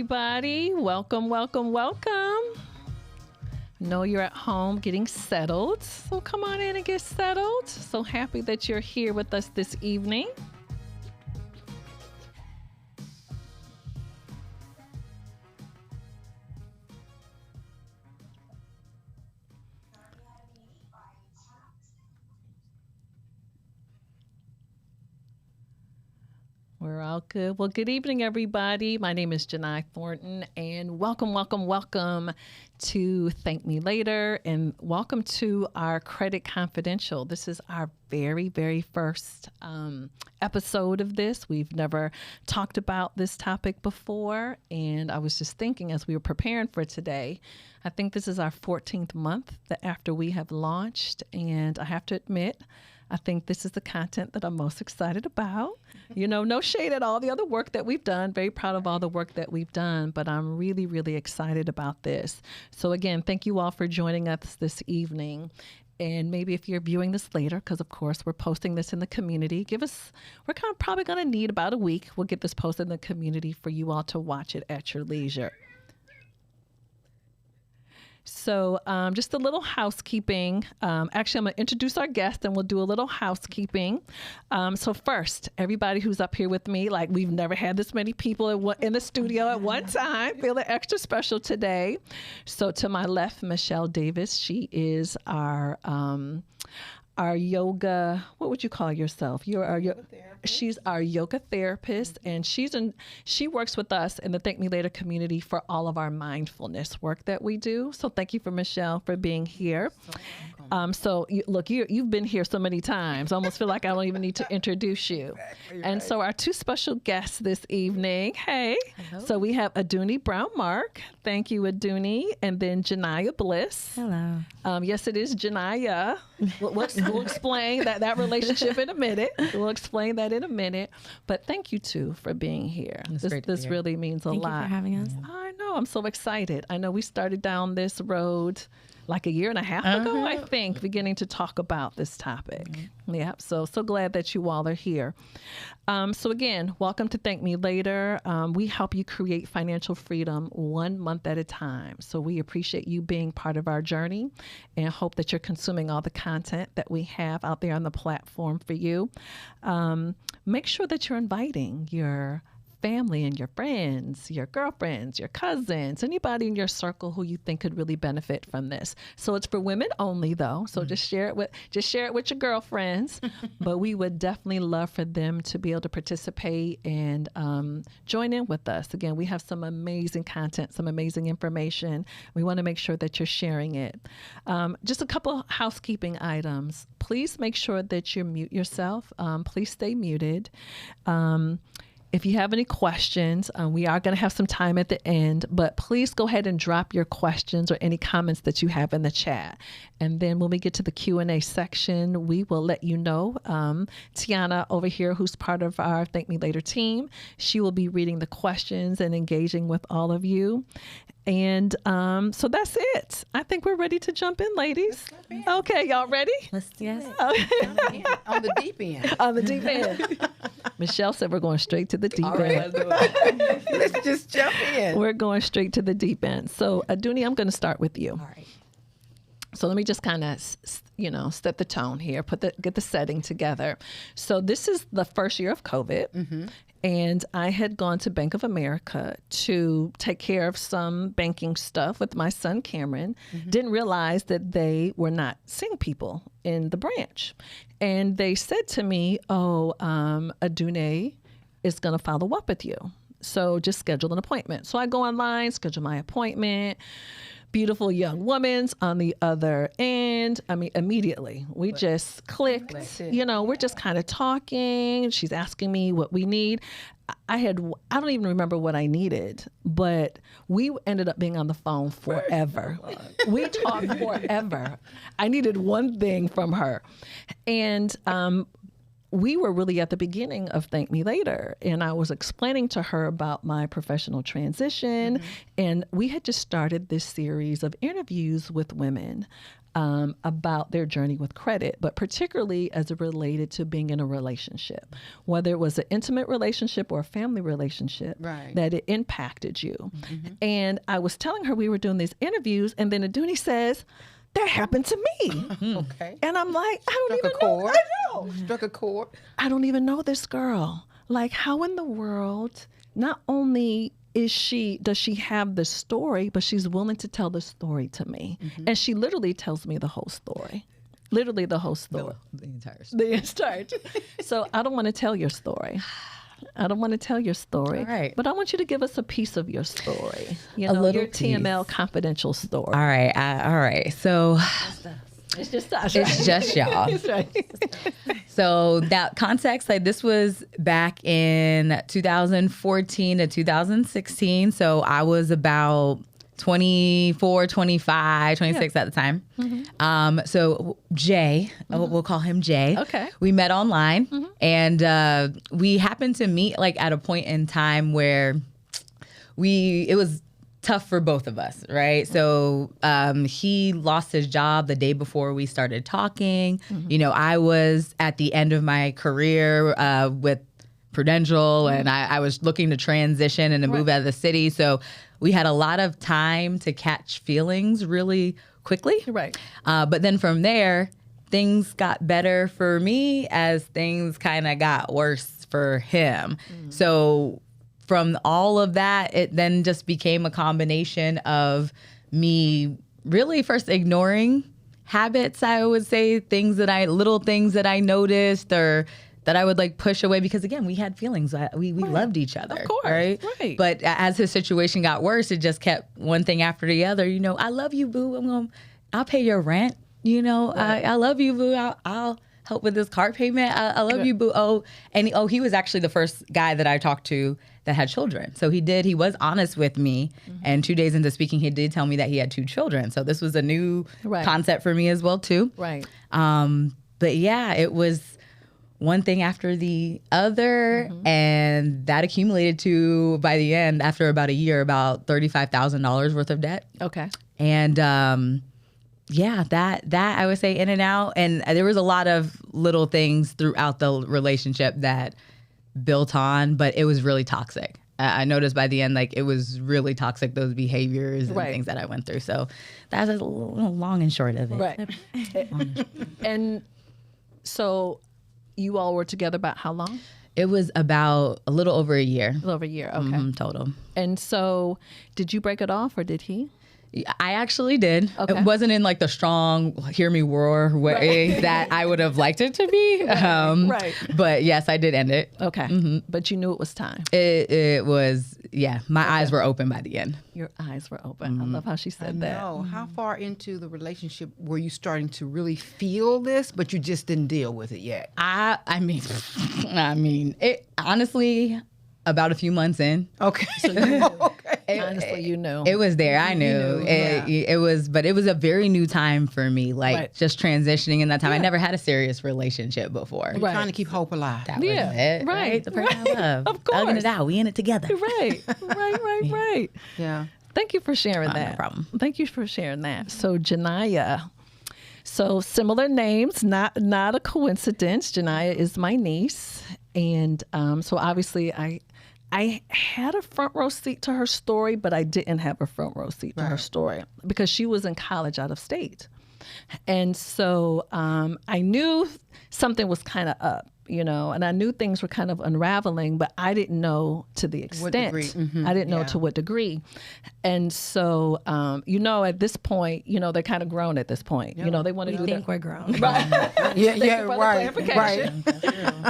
everybody. Welcome, welcome, welcome. I know you're at home getting settled, so come on in and get settled. So happy that you're here with us this evening. We're all good. Well, good evening, everybody. My name is Janai Thornton, and welcome, welcome, welcome to Thank Me Later, and welcome to our Credit Confidential. This is our very, very first episode of this. We've never talked about this topic before, and I was just thinking as we were preparing for today, I think this is our 14th month that after we have launched, and I have to admit, I think this is the content that I'm most excited about. You know, no shade at all the other work that we've done. Very proud of all the work that we've done, but I'm really, really excited about this. So again, thank you all for joining us this evening. And maybe if you're viewing this later, because of course we're posting this in the community, we're probably going to need about a week. We'll get this posted in the community for you all to watch it at your leisure. So just a little housekeeping. Actually, I'm going to introduce our guest and we'll do a little housekeeping. So first, everybody who's up here with me, like we've never had this many people in the studio at one time, feeling extra special today. So to my left, Michelle Davis. She is our yoga, what would you call yourself? She's our yoga therapist, and she works with us in the Thank Me Later community for all of our mindfulness work that we do. So thank you for Michelle for being here. You've been here so many times. I almost feel like I don't even need to introduce you. Exactly, and right. So our two special guests this evening. Hey. Hello. So we have Aduni Brown-Mark. Thank you, Aduni. And then Janaya Bliss. Hello. Yes, it is Janaya. We'll explain that relationship in a minute. We'll explain that in a minute. But thank you, too, for being here. This really means a lot. Thank you for having us. I know. I'm so excited. I know we started down this road like a year and a half ago, I think, beginning to talk about this topic. Mm-hmm. Yeah, so glad that you all are here. So again, welcome to Thank Me Later. We help you create financial freedom 1 month at a time. So we appreciate you being part of our journey and hope that you're consuming all the content that we have out there on the platform for you. Make sure that you're inviting your family and your friends, your girlfriends, your cousins, anybody in your circle who you think could really benefit from this. So it's for women only, though. So just share it with your girlfriends. But we would definitely love for them to be able to participate and join in with us. Again, we have some amazing content, some amazing information. We want to make sure that you're sharing it. Just a couple housekeeping items. Please make sure that you mute yourself. Please stay muted. If you have any questions, we are going to have some time at the end, but please go ahead and drop your questions or any comments that you have in the chat. And then when we get to the Q&A section, we will let you know. Tiana over here, who's part of our Thank Me Later team, she will be reading the questions and engaging with all of you. And so that's it. I think we're ready to jump in, ladies. Okay, y'all ready? Let's do it. Okay. On the deep end. On the deep end. Michelle said we're going straight to the deep end. Let's just jump in. We're going straight to the deep end. So, Aduni, I'm going to start with you. All right. So let me just kind of, set the tone here, get the setting together. So this is the first year of COVID. Mm-hmm. And I had gone to Bank of America to take care of some banking stuff with my son, Cameron. Mm-hmm. Didn't realize that they were not seeing people in the branch. And they said to me, Adune is going to follow up with you. So just schedule an appointment. So I go online, schedule my appointment. Beautiful young woman's on the other end. I mean, immediately we just clicked. We're just kind of talking. She's asking me what we need. I don't even remember what I needed, but we ended up being on the phone forever. We talked forever. I needed one thing from her. And we were really at the beginning of Thank Me Later, and I was explaining to her about my professional transition, and we had just started this series of interviews with women about their journey with credit, but particularly as it related to being in a relationship, whether it was an intimate relationship or a family relationship, that it impacted you. And I was telling her we were doing these interviews, and then Aduni says, that happened to me. Okay. And I'm like, I don't Struck even a chord. know. I know. Struck a chord. I don't even know this girl. Like, how in the world, not only does she have the story, but she's willing to tell the story to me. And she literally tells me the whole story. Literally the whole story. The entire story. The entire. So I don't want to tell your story. I don't want to tell your story. All right. But I want you to give us a piece of your story. You A know, little your TML piece. confidential story. All right. All right. So It's just us. it's just y'all. That's right. So that context, like this was back in 2014 to 2016. So I was about 24, 25, 26 at the time. So Jay, we'll call him Jay. Okay. We met online and we happened to meet like at a point in time where it was tough for both of us, right? So he lost his job the day before we started talking. You know, I was at the end of my career with Prudential and I was looking to transition and to move out of the city. So we had a lot of time to catch feelings really quickly. Right. But then from there, things got better for me as things kind of got worse for him. So from all of that, it then just became a combination of me really first ignoring habits, I would say, little things that I noticed or that I would like push away because again, we had feelings. We loved each other. Of course. Right? But as his situation got worse, it just kept one thing after the other. You know, I love you, boo. I'll pay your rent. You know, I love you, boo. I'll help with this car payment. I love you, boo. He was actually the first guy that I talked to that had children. So he was honest with me. And 2 days into speaking, he did tell me that he had 2 children. So this was a new concept for me as well, too. Right. But yeah, it was one thing after the other. And that accumulated to, by the end, after about a year, about $35,000 worth of debt. Okay. And yeah, that I would say in and out. And there was a lot of little things throughout the relationship that built on, but it was really toxic. I noticed by the end, like it was really toxic, those behaviors and things that I went through. So that's a little long and short of it. Right. And so you all were together about how long? It was about a little over a year. A little over a year. Okay. Total. And so did you break it off or did he? I actually did. Okay. It wasn't in like the strong hear me roar way that I would have liked it to be. Right. But yes, I did end it. Okay. But you knew it was time. It was, my eyes were open by the end. Your eyes were open. I love how she said that. No, how far into the relationship were you starting to really feel this, but you just didn't deal with it yet? I mean, it honestly, about a few months in. Okay. So you knew. Honestly, you knew. It was there. I knew. It was, but it was a very new time for me, like just transitioning in that time. I never had a serious relationship before. You're trying to keep hope alive. That was it. Right. The person I love. Of course. Hugging it out. We in it together. Right. Yeah. Thank you for sharing that. No problem. Thank you for sharing that. So Janiyah. So similar names, not a coincidence. Janiyah is my niece. And so obviously I had a front row seat to her story, but I didn't have a front row seat to her story because she was in college out of state. And so I knew something was kind of up, and I knew things were kind of unraveling, but I didn't know to the extent. I didn't know to what degree. And so, at this point, they're kind of grown at this point. Yeah. They want to do think we're grown. Right. Right.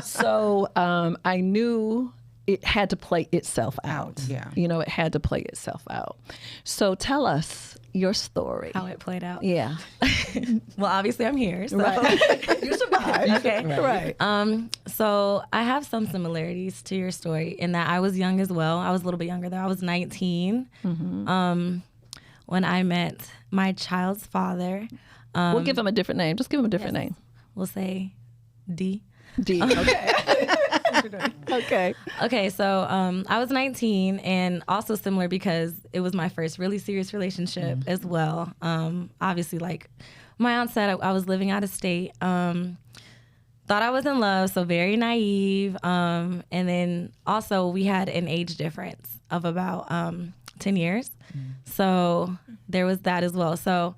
So I knew it had to play itself out. Yeah. It had to play itself out. So tell us your story. How it played out. Yeah. Well, obviously I'm here. So. Right. You survived. Okay. Right. So I have some similarities to your story in that I was young as well. I was a little bit younger though. I was 19 when I met my child's father. We'll give him a different name. Just give him a different name. We'll say D. D. Okay. Okay. Okay, so I was 19, and also similar because it was my first really serious relationship as well. Obviously, like my aunt said, I was living out of state. Thought I was in love, so very naive. And then also we had an age difference of about 10 years. So there was that as well. So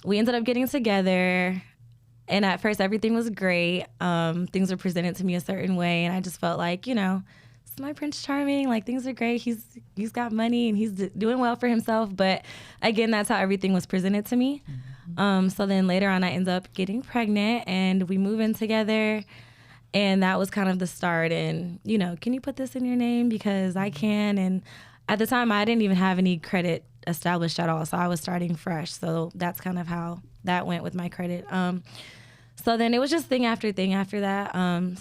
we ended up getting together. And at first, everything was great. Things were presented to me a certain way, and I just felt like, you know, this is my Prince Charming. Like, things are great. He's got money, and he's doing well for himself. But again, that's how everything was presented to me. So then later on, I ended up getting pregnant, and we moved in together, and that was kind of the start. And, you know, can you put this in your name? Because I can. And at the time, I didn't even have any credit established at all, so I was starting fresh. So that's kind of how that went with my credit. So then it was just thing after thing after that.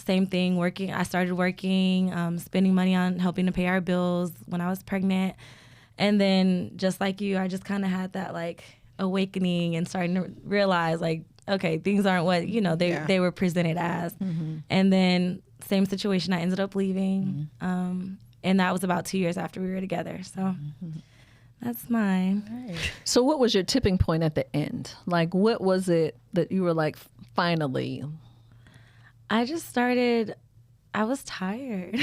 Same thing, working. I started working, spending money on helping to pay our bills when I was pregnant. And then just like you, I just kind of had that like awakening and starting to realize like, okay, things aren't what, you know, they were presented as. And then same situation, I ended up leaving. And that was about 2 years after we were together. So that's mine. So what was your tipping point at the end? Like, what was it that you were like, finally? I just started, I was tired.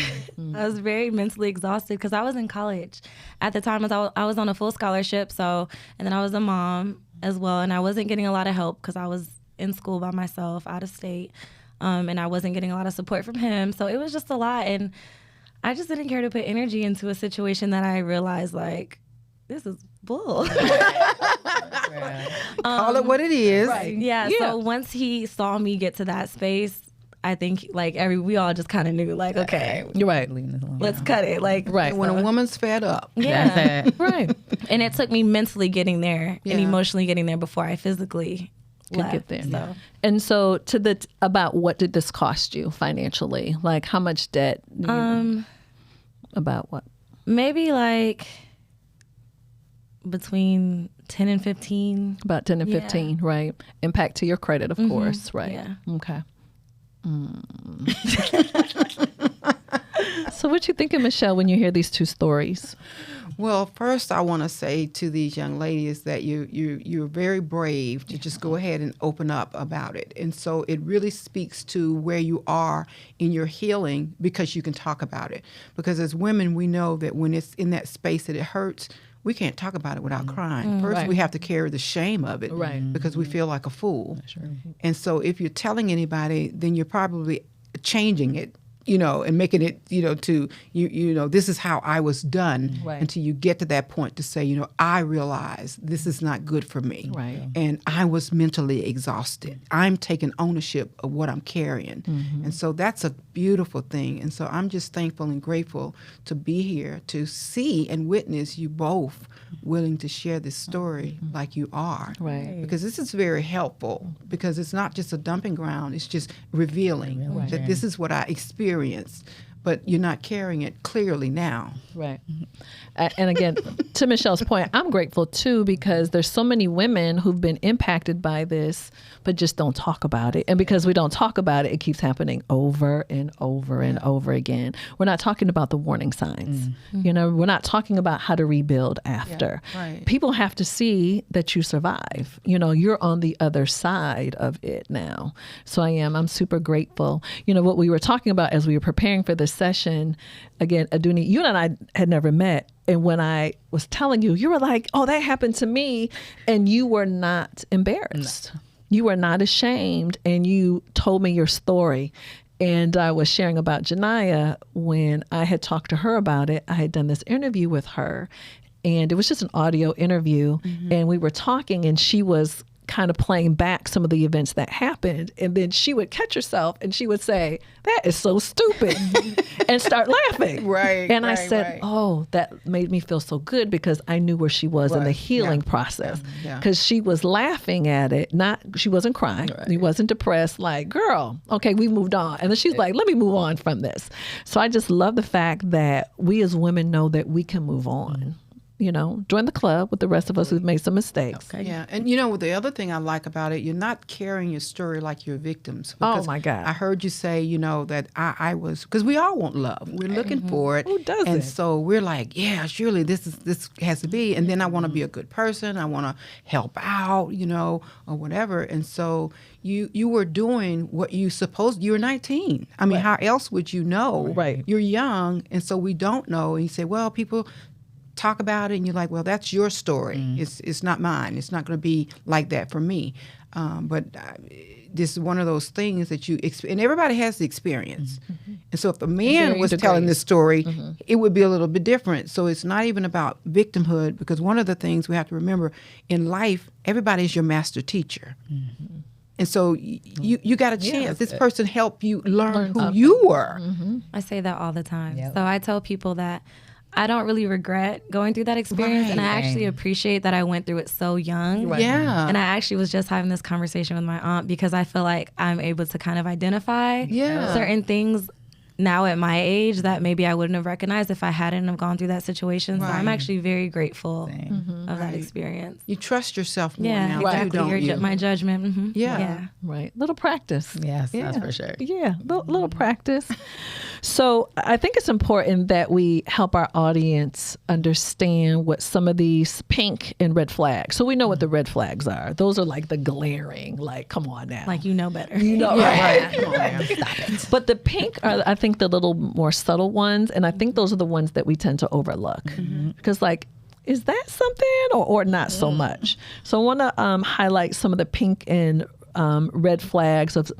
I was very mentally exhausted because I was in college. At the time, I was on a full scholarship. So, and then I was a mom as well. And I wasn't getting a lot of help because I was in school by myself, out of state. And I wasn't getting a lot of support from him. So it was just a lot. And I just didn't care to put energy into a situation that I realized like, this is bull. Call it what it is. Right. Yeah. So once he saw me get to that space, I think like we all just kind of knew like, okay, You're right. let's cut it. Like, Right. When a woman's fed up. yeah. That's it. Right. And it took me mentally getting there and Yeah. emotionally getting there before I physically left. Get there. So. And so about what did this cost you financially? Like how much debt? About what? Maybe like between 10 and 15. About 10 and Yeah. 15, right? Impact to your credit, of course, right? Yeah. Okay. So what you thinking, Michelle, when you hear these two stories? Well, first I want to say to these young ladies that you're very brave to just go ahead and open up about it. And so it really speaks to where you are in your healing because you can talk about it. Because as women, we know that when it's in that space that it hurts, we can't talk about it without crying. First, Right. we have to carry the shame of it Right. because we feel like a fool. And so if you're telling anybody, then you're probably changing it, you know, and making it, you know, to, you know, this is how I was done Right. until you get to that point to say, you know, I realize this is not good for me. Right. And I was mentally exhausted. I'm taking ownership of what I'm carrying. And so that's a beautiful thing. And so I'm just thankful and grateful to be here to see and witness you both willing to share this story like you are. Right. Because this is very helpful because it's not just a dumping ground, it's just revealing that this is what I experienced, but you're not carrying it clearly now. Right. And again, to Michelle's point, I'm grateful too because there's so many women who've been impacted by this, but just don't talk about it. And because we don't talk about it, it keeps happening over and over and over again. We're not talking about the warning signs. You know, we're not talking about how to rebuild after. right. People have to see that you survive. You know, you're on the other side of it now. So I'm super grateful. You know, what we were talking about as we were preparing for this session, again, Aduni, you and I had never met. And when I was telling you, you were like, oh, that happened to me. And you were not embarrassed. No. You were not ashamed. And you told me your story. And I was sharing about Janiyah when I had talked to her about it. I had done this interview with her. And it was just an audio interview. And we were talking and she was kind of playing back some of the events that happened. And then she would catch herself and she would say, that is so stupid, and start laughing. Right. And I said, oh, that made me feel so good because I knew where she was in the healing process. Because she was laughing at it. She wasn't crying. She wasn't depressed. Like, girl, okay, we moved on. And then she's like, let me move on from this. So I just love the fact that we as women know that we can move on. join the club with the rest of us who've made some mistakes. Okay. Yeah, and the other thing I like about it, you're not carrying your story like you're victims. Oh, Because my God. I heard you say, that I was, because we all want love. We're looking for it. Who doesn't? And so we're like, yeah, surely this has to be. And then I want to be a good person. I want to help out, or whatever. And so you were doing what you supposed. You were 19. I mean, how else would you know? Right. You're young, and so we don't know. And you say, well, people talk about it, and you're like, well, that's your story. It's not mine. It's not going to be like that for me. But this is one of those things that and everybody has the experience. And so if a man was telling this story, it would be a little bit different. So it's not even about victimhood, because one of the things we have to remember in life, everybody is your master teacher. And so you got a chance. This person helped you learn who you were. I say that all the time. Yep. So I tell people that I don't really regret going through that experience, and I actually appreciate that I went through it so young. Right. Yeah. And I actually was just having this conversation with my aunt, because I feel like I'm able to kind of identify certain things now at my age that maybe I wouldn't have recognized if I hadn't have gone through that situation. So I'm actually very grateful of that experience. You trust yourself more Yeah, now, exactly. too, don't you? My judgment. Yeah. Right. Little practice. Yes, that's for sure. Yeah, little practice. So I think it's important that we help our audience understand what some of these pink and red flags. So we know what the red flags are. Those are like the glaring, like, come on now. Like, you know better. Right. Come on now. But the pink are, I think, the little more subtle ones. And I think those are the ones that we tend to overlook. Because, like, is that something or not so much? So I want to highlight some of the pink and red flags of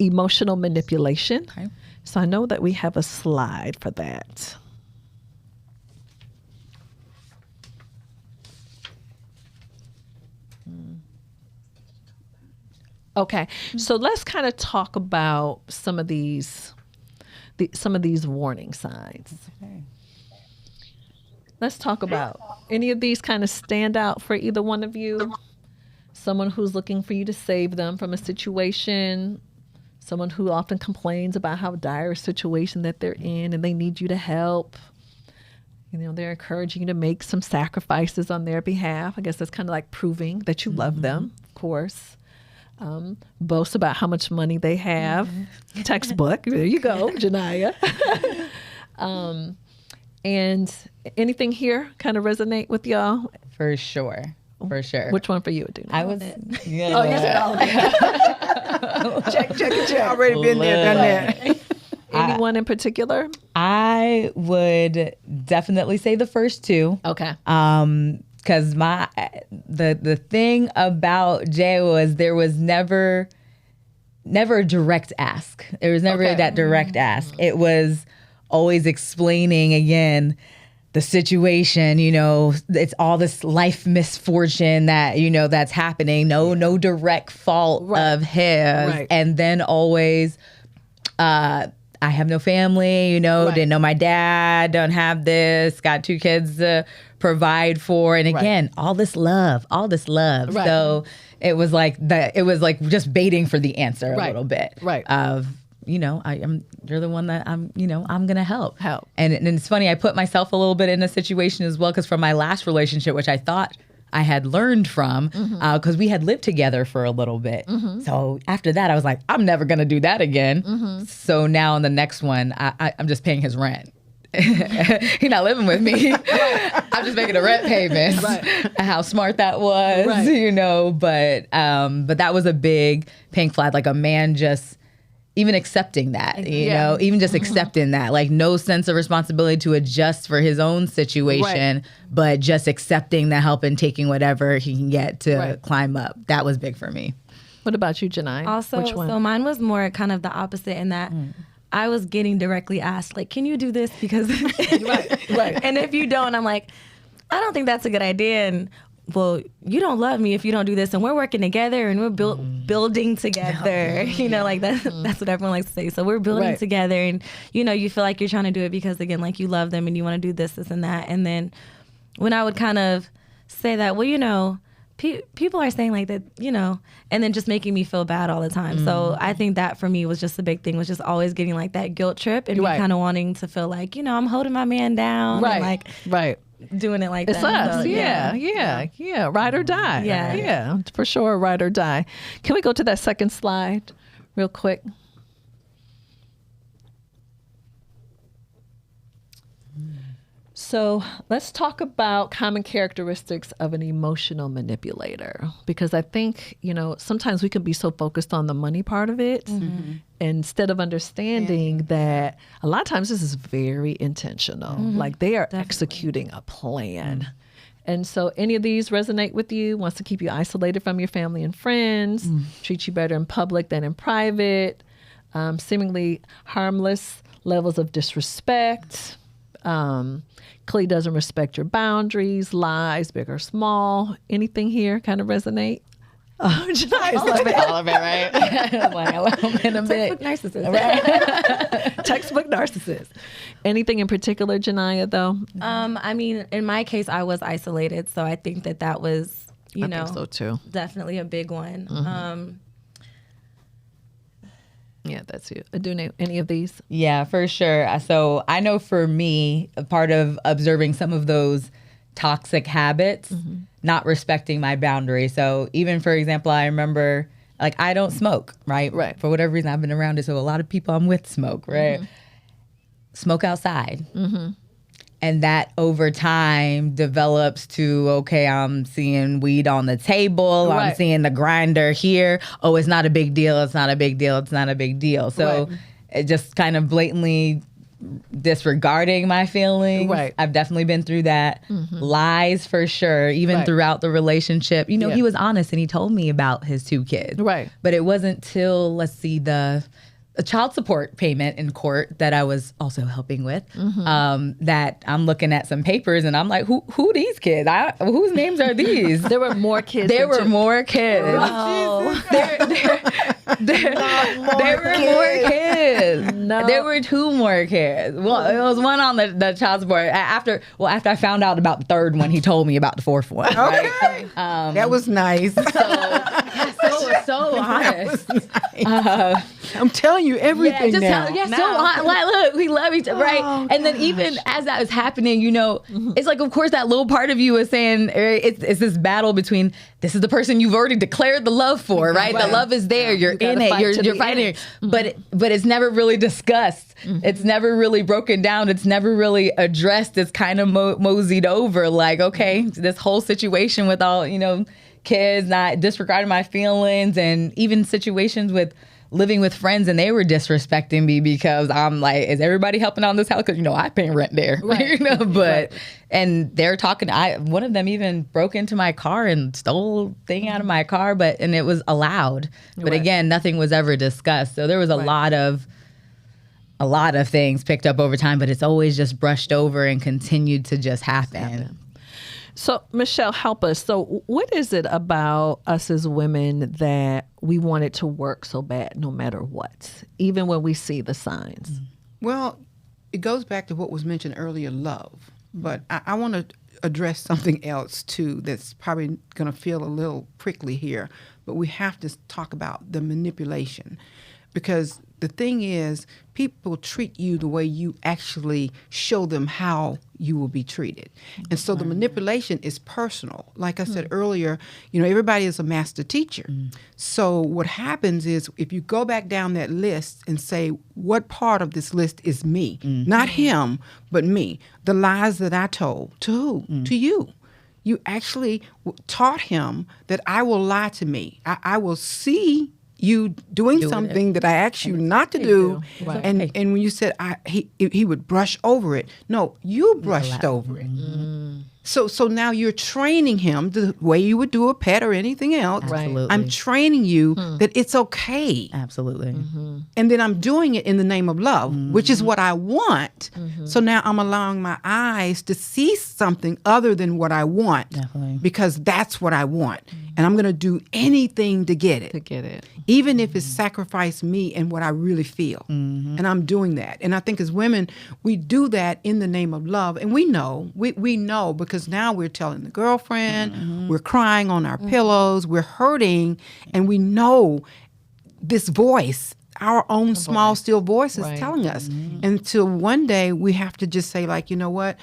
emotional manipulation. Okay. So I know that we have a slide for that. Okay, so let's kind of talk about some of these warning signs. Okay. Let's talk about any of these kind of stand out for either one of you. Someone who's looking for you to save them from a situation. Someone who often complains about how dire a situation that they're in and they need you to help. They're encouraging you to make some sacrifices on their behalf. I guess that's kind of like proving that you love them, of course. Boast about how much money they have. Textbook. There you go, Janiyah. And anything here kind of resonate with y'all? For sure. For sure. Which one for you, Aduna? I was. Yeah. Oh, you said all of it. check. Already been there, done that. Anyone in particular? I would definitely say the first two. Okay. Because the thing about Jay was there was never a direct ask. There was never that direct ask. It was always explaining again the situation, it's all this life misfortune that, that's happening. No direct fault of his. Right. And then always, I have no family, didn't know my dad, don't have this, got 2 kids to provide for. And again, all this love. Right. So it was like just baiting for the answer a little bit. Right. Of, you're the one that I'm going to help. Help. And it's funny, I put myself a little bit in a situation as well, because from my last relationship, which I thought I had learned from, because we had lived together for a little bit. So after that, I was like, I'm never going to do that again. So now in the next one, I'm just paying his rent. He's not living with me. I'm just making a rent payment. How smart that was, but that was a big pink flag, like a man just even accepting that, even just accepting that, like no sense of responsibility to adjust for his own situation, but just accepting the help and taking whatever he can get to climb up. That was big for me. What about you, Janiyah? Also, Which one? so mine was more kind of the opposite in that I was getting directly asked, like, can you do this? Because, right. And if you don't, I'm like, I don't think that's a good idea. And well, you don't love me if you don't do this, and we're working together and we're building together. Like that's what everyone likes to say. So we're building together, and you feel like you're trying to do it because again, like you love them and you want to do this and that. And then when I would kind of say that, well, people are saying like that, and then just making me feel bad all the time. So I think that for me was just the big thing, was just always getting like that guilt trip and me kind of wanting to feel like, I'm holding my man down. Right. And like, right. doing it like It's that. us. So, Yeah. Ride or die. Yeah. Yeah, for sure. Ride or die. Can we go to that second slide real quick? So let's talk about common characteristics of an emotional manipulator, because I think, sometimes we can be so focused on the money part of it instead of understanding that a lot of times this is very intentional. Like they are executing a plan. And so any of these resonate with you, wants to keep you isolated from your family and friends, treat you better in public than in private, seemingly harmless levels of disrespect, clearly doesn't respect your boundaries, lies, big or small. Anything here kind of resonate? Oh, Jani's like, All of it, right? Like, I'm in a bit. Narcissist. textbook narcissist. Anything in particular, Janiyah, though? I mean, in my case, I was isolated, so I think that was, I think so too. definitely a big one. Yeah, that's you. Adune, any of these? Yeah, for sure. So I know for me, a part of observing some of those toxic habits, not respecting my boundaries. So even, for example, I remember, like, I don't smoke, right? Right. For whatever reason, I've been around it. So a lot of people I'm with smoke, right? Smoke outside. And that over time develops to, okay, I'm seeing weed on the table. I'm Right. seeing the grinder here. Oh, it's not a big deal. It's not a big deal. It's not a big deal. So it just kind of blatantly disregarding my feelings. Right. I've definitely been through that. Lies for sure, even Right. throughout the relationship. You know, Yeah. he was honest and he told me about his 2 kids. Right. But it wasn't till, let's see, a child support payment in court that I was also helping with, that I'm looking at some papers and I'm like, who these kids? Whose names are these? There were more kids. There than were two. more kids. There were more kids. No. There were 2 more kids. Well, it was one on the child support. After I found out about the 3rd one, he told me about the 4th one. Right? Okay. That was nice. So honest. I'm telling you everything now. Like, look, we love each other, right? Oh, And then even as that was happening, it's like, of course, that little part of you is saying it's this battle between this is the person you've already declared the love for, right? The love is there. You're gotta in it. fight to You're the fighting end. it. But it's never really discussed. It's never really broken down. It's never really addressed. It's kind of moseyed over. Like, okay, this whole situation with all, kids not disregarding my feelings, and even situations with living with friends and they were disrespecting me because I'm like, is everybody helping out in this house? Because, I pay rent there, but, and they're talking, one of them even broke into my car and stole thing out of my car, and it was allowed. But again, nothing was ever discussed. So there was a lot of things picked up over time, but it's always just brushed over and continued to just happen. So, Michelle, help us. So, what is it about us as women that we want it to work so bad no matter what, even when we see the signs? Well, it goes back to what was mentioned earlier, love. But I want to address something else, too, that's probably going to feel a little prickly here. But we have to talk about the manipulation. Because the thing is, people treat you the way you actually show them how you will be treated. And so the manipulation is personal. Like I said earlier, everybody is a master teacher. So what happens is if you go back down that list and say, what part of this list is me? Not him, but me. The lies that I told. To who? To you. You actually taught him that I will lie to me. I will see you doing something that I asked you not to do, and when you said he would brush over it. No, you brushed over it. So now you're training him the way you would do a pet or anything else. Absolutely. I'm training you that it's okay. Absolutely. And then I'm doing it in the name of love, which is what I want. So now I'm allowing my eyes to see something other than what I want. Definitely. Because that's what I want. And I'm going to do anything to get it. Even if it's sacrifice me and what I really feel. And I'm doing that. And I think as women, we do that in the name of love. And we know because now we're telling the girlfriend, we're crying on our pillows, we're hurting, and we know this voice, our own small, still voice is telling us. Until one day we have to just say, like, you know what?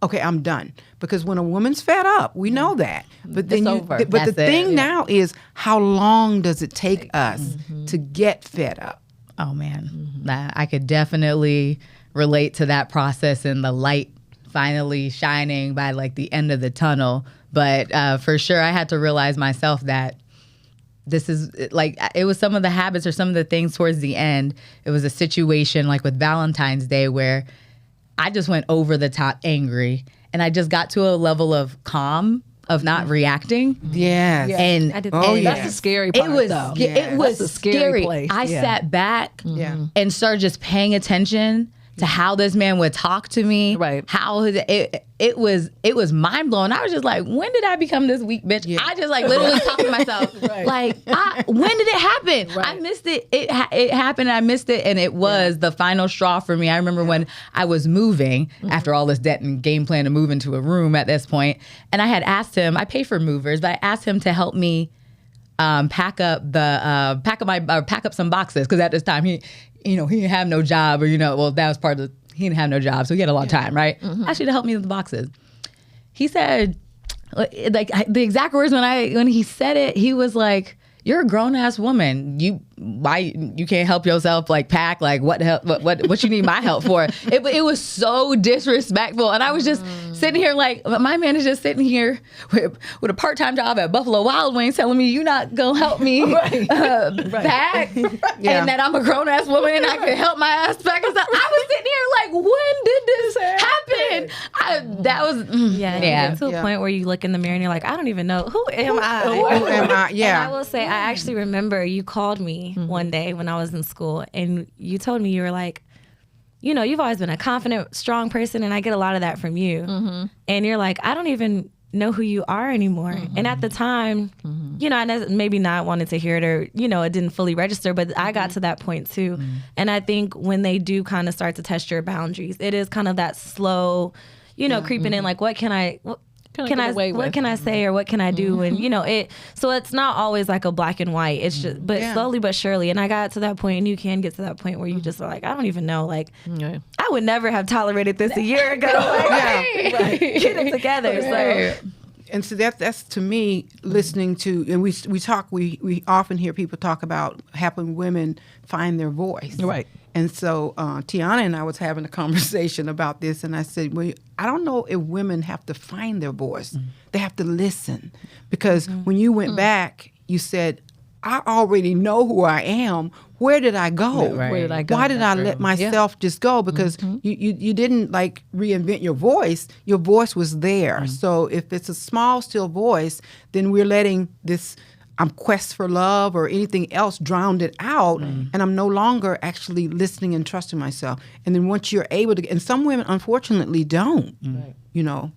okay, I'm done. Because when a woman's fed up, we know that. But then It's over. but the That's it. thing now is, how long does it take us to get fed up? Oh man, I could definitely relate to that process and the light finally shining by like the end of the tunnel. But for sure, I had to realize myself that this is like, it was some of the habits or some of the things towards the end. It was a situation like with Valentine's Day where I just went over the top angry, and I just got to a level of calm, of not reacting. Yes. And I did Oh, that. yeah. That's the scary part, it was though. it was That's a scary scary. place. I Yeah. sat back Yeah. and started just paying attention to how this man would talk to me. Right. How it was mind blowing. I was just like, when did I become this weak bitch? Yeah. I just like literally talking to myself. Right. Like, when did it happen? Right. I missed it. It happened. And I missed it, and it was the final straw for me. I remember when I was moving after all this debt and game plan to move into a room at this point, and I had asked him. I pay for movers, but I asked him to help me pack up some boxes, because at this time he didn't have no job, or that was part of he didn't have no job, so he had a lot of time, right? Asked you to help me with the boxes. He said, like the exact words when he said it, he was like, "You're a grown ass woman. Why you can't help yourself? Like pack? Like what you need my help for?" It was so disrespectful, and I was just sitting here like, my man is just sitting here with a part-time job at Buffalo Wild Wings, telling me you not gonna help me pack, Yeah. and that I'm a grown ass woman and I can help my ass pack. And stuff. I was sitting here like, when did this happen? Yeah, and you get to a Yeah. point where you look in the mirror and you're like, I don't even know who am I. Who am I? Yeah. And I will say, I actually remember you called me one day when I was in school, and you told me, you were like, you've always been a confident, strong person, and I get a lot of that from you. And you're like, I don't even know who you are anymore. And at the time, I maybe not wanted to hear it, or, it didn't fully register, but I got to that point too. And I think when they do kind of start to test your boundaries, it is kind of that slow, creeping in, like, what can I say, or what can I do? And so it's not always like a black and white. It's just, but slowly but surely. And I got to that point, and you can get to that point where you just are like, I don't even know. Like, I would never have tolerated this a year ago. Like, get it together. So. And so that's to me, listening to, and we often hear people talk about helping women find their voice. Right. And so Tiana and I was having a conversation about this, and I said, well, I don't know if women have to find their voice. They have to listen. Because when you went back, you said, I already know who I am. Where did I go? Right. Where did I go? Why did I let myself just go? Because you didn't like reinvent your voice. Your voice was there. So if it's a small, still voice, then we're letting this quest for love or anything else drowned it out, and I'm no longer actually listening and trusting myself. And then once you're able to, and some women unfortunately don't,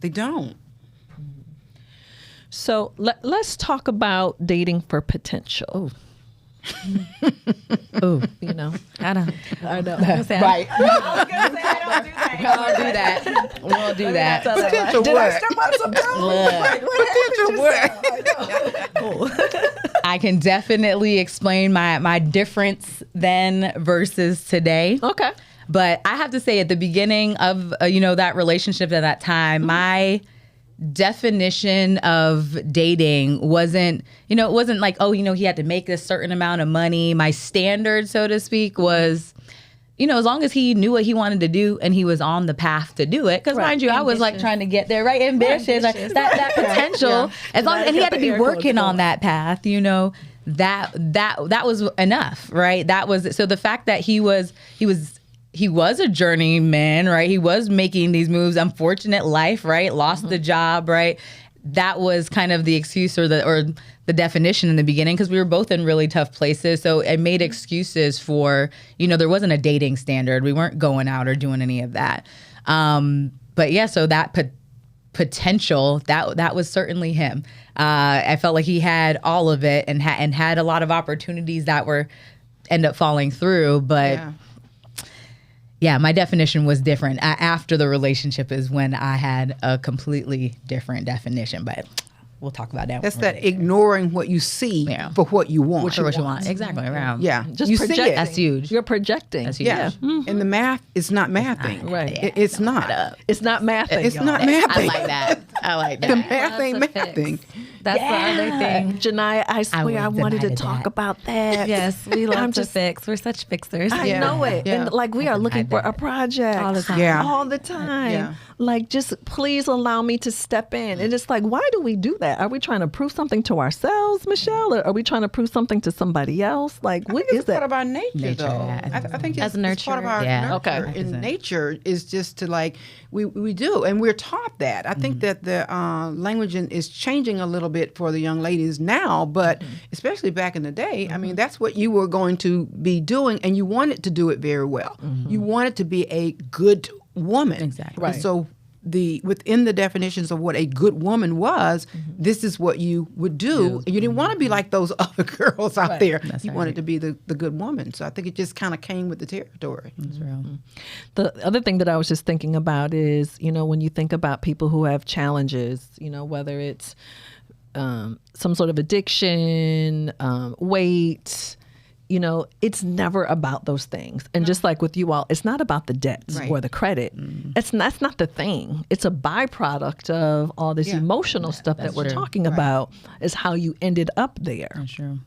they don't. So let's talk about dating for potential. Oh, I know. Right. we won't do that. We won't do that. Potential what? I can definitely explain my difference then versus today. Okay. But I have to say, at the beginning of that relationship at that time, my definition of dating wasn't, it wasn't like, he had to make a certain amount of money. My standard, so to speak, was, as long as he knew what he wanted to do and he was on the path to do it. Because mind you, I was like trying to get there, right? Ambitious, like that potential. As long and he had to be working on that path, that was enough, right? That was, so the fact that he was a journeyman, right? He was making these moves, unfortunate life, right? Lost the job, right? That was kind of the excuse or the definition in the beginning, because we were both in really tough places. So it made excuses for, there wasn't a dating standard. We weren't going out or doing any of that. But yeah, so that potential, that was certainly him. I felt like he had all of it and had a lot of opportunities that end up falling through, but yeah, my definition was different. After the relationship is when I had a completely different definition, but we'll talk about that. That's when we're that there. ignoring what you see for what you want. For what you want. Exactly. Right. Yeah, Just you see projecting. it. That's huge. You're projecting. That's huge. Yeah, and the math is not mathing. Right. It's not. It's not mathing. It's y'all. not mathing. I like that. I like The that. math ain't Lots of mathing. fix. That's the other thing. Janiyah, I swear I wouldn't wanted to deny talk that. about that. Yes, we love I'm to just- fix. We're such fixers. I Yeah. know it. Yeah. And like we are looking for that. a project All the time. Yeah. All the time. Yeah. Like just please allow me to step in. And it's like, why do we do that? Are we trying to prove something to ourselves, Michelle? Or are we trying to prove something to somebody else? Like what It's is part that? of our nature, though. yeah. I think As it's part of our Yeah. nurture. Okay. In nature is just to like we do, and we're taught that. I think that the language is changing a little bit for the young ladies now, but especially back in the day, I mean, that's what you were going to be doing, and you wanted to do it very well. You wanted to be a good woman. Exactly. And so within the definitions of what a good woman was, this is what you would do. And you didn't want to be like those other girls out there. That's you right. wanted to be the good woman. So I think it just kind of came with the territory. That's real. The other thing that I was just thinking about is, when you think about people who have challenges, whether it's some sort of addiction, weight, it's never about those things. And just like with you all, it's not about the debts Right. or the credit. That's not the thing. It's a byproduct of all this Yeah. emotional stuff that we're true. talking about is how you ended up there. That's true.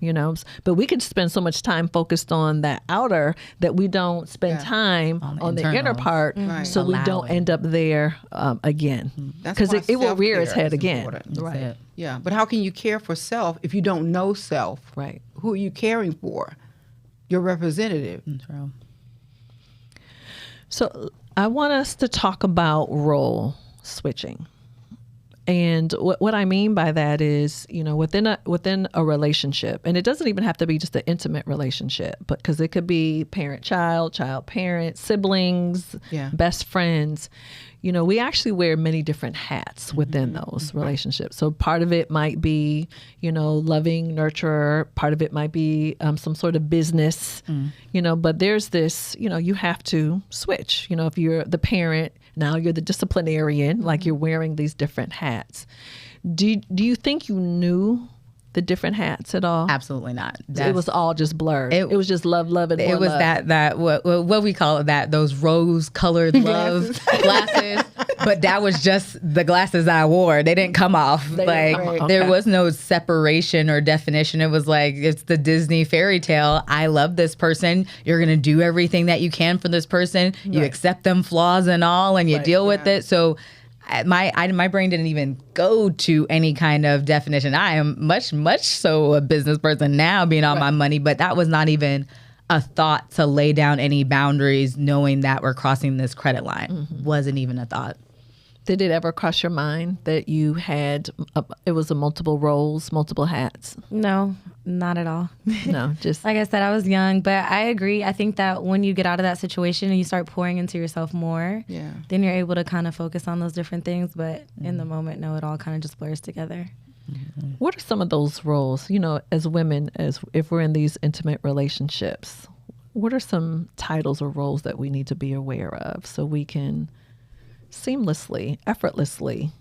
But we could spend so much time focused on that outer that we don't spend Yeah. time on the inner internals. part, Right. so we don't Allowing. end up there again. That's Because why it will rear its self-care head is again. important. That's Right. it. Yeah, but how can you care for self if you don't know self? Right. Who are you caring for? Your representative. That's real. So I want us to talk about role switching. And what I mean by that is, within a relationship, and it doesn't even have to be just an intimate relationship, but because it could be parent-child, child-parent, siblings, Yeah. best friends. We actually wear many different hats within those relationships. So part of it might be, loving, nurturer. Part of it might be some sort of business, but there's this, you have to switch. If you're the parent, now you're the disciplinarian, like you're wearing these different hats. Do you think you knew the different hats at all? Absolutely not. It was all just blurred. It was just love, and more It was love. that what we call it, that those rose colored love glasses. But that was just the glasses I wore. They didn't come off. They Like didn't come off. there Okay. was no separation or definition. It was like it's the Disney fairy tale. I love this person. You're gonna do everything that you can for this person. You accept them flaws and all, and you deal with it. So my brain didn't even go to any kind of definition. I am much so a business person now, being on my money, but that was not even a thought to lay down any boundaries, knowing that we're crossing this credit line. Wasn't even a thought. Did it ever cross your mind that you had, it was a multiple roles, multiple hats? No, not at all. No, just Like I said, I was young, but I agree. I think that when you get out of that situation and you start pouring into yourself more, Yeah. then you're able to kind of focus on those different things. But in the moment, no, it all kind of just blurs together. what are some of those roles, as women, as if we're in these intimate relationships, what are some titles or roles that we need to be aware of so we can seamlessly, effortlessly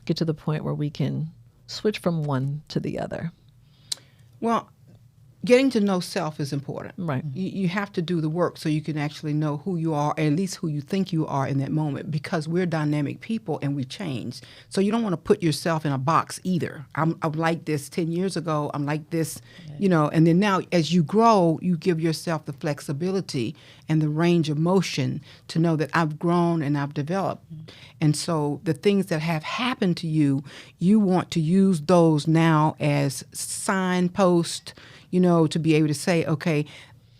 get to the point where we can switch from one to the other? Well, getting to know self is important. Right. You have to do the work so you can actually know who you are, or at least who you think you are in that moment, because we're dynamic people and we change. So you don't want to put yourself in a box either. I'm like this 10 years ago. I'm like this, and then now as you grow, you give yourself the flexibility and the range of motion to know that I've grown and I've developed. And so the things that have happened to you, you want to use those now as signposts, to be able to say, okay,